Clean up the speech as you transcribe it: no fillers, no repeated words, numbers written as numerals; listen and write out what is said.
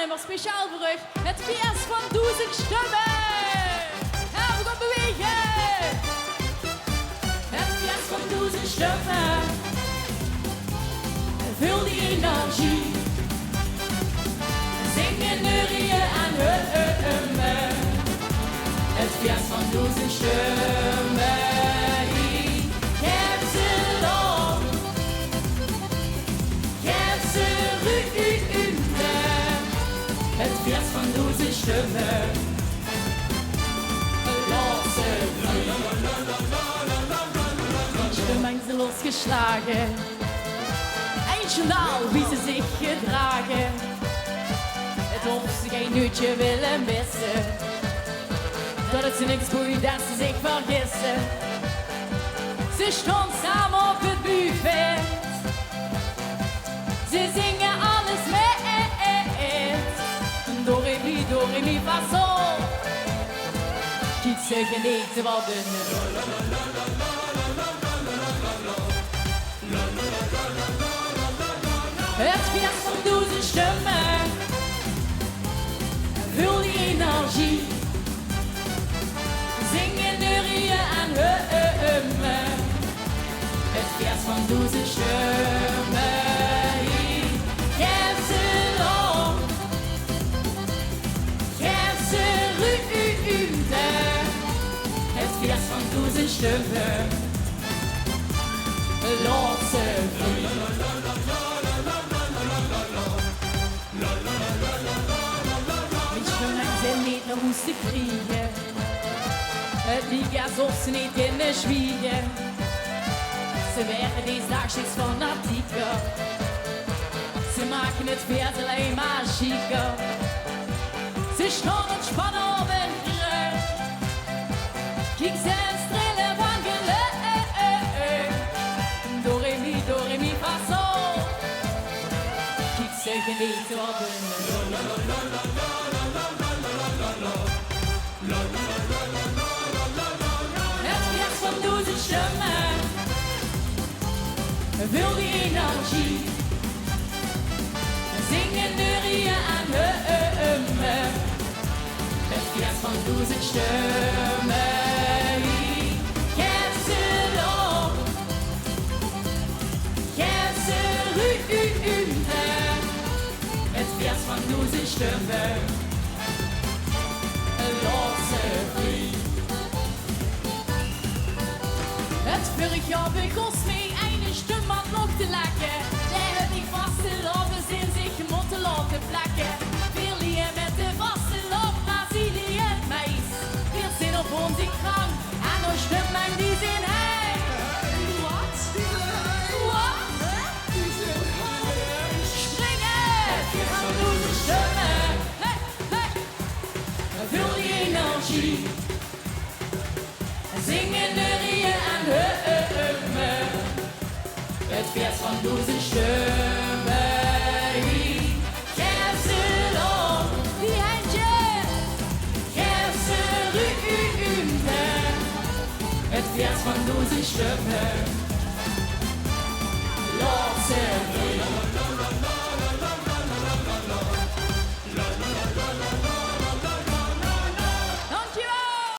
nummer speciaal voor u. Het VS van 1000 stemmen. Ja, we gaan bewegen. Het VS van 1000 stemmen. Vul die energie. Zingen, neurieën en hummen. Het VS van 1000 stemmen. Het VS van 1000 stemmen. Laatste stemmen zijn losgeslagen. Eindjournaal wie ze zich gedragen. Het of ze geen uurtje willen missen. Dat het ze niks boeit dat ze zich vergissen. Ze staan samen op het buffet. Ze zingen alles mee. Do, re, mi, fa, sol. Kijk ze genieten van de Het VS van 1000 stemmen. Vul die energie. Zingen, neurieën en hummen. Het VS van 1000 stemmen. Het VS van 1000 stemmen. Laatste Mijn stemmen zijn niet naar hoe ze kriegen. Het liegt alsof ze niet kunnen zwiegen. Ze werden deze dag steeds fanatieker. Ze maken het VS alleen maar chiquer. Ze staan ontspannen op een rug. Kijk ze en strelen van geluk. Do, re, mi, fa, sol. Kijk ze genieten op hun Het VS van 1000 stemmen. Vul die energie. Zingen, neurieën en hummen. Het VS van 1000 stemmen. Geef ze op. Geef ze ruimte. Het VS van 1000 stemmen. Laat ze vrij. Het vorig jaar begon mee een stem aan nog te lekken. Daar heb ik vaste lopen in zich moeten laten plekken. Veel hier met de vaste loop Brazilië meis. Veel zin op onze krang en nog stemmen die zin heen. Wat? Wat? Springen! Het VS van 1000 stemmen. Hey, hey. Vul die energie. Zingen, neurieën en hummen. Het VS van 1000 stemmen. Geef ze op. Die handje. Geef ze ruimte. Het VS van 1000 stemmen. Laat ze vrij.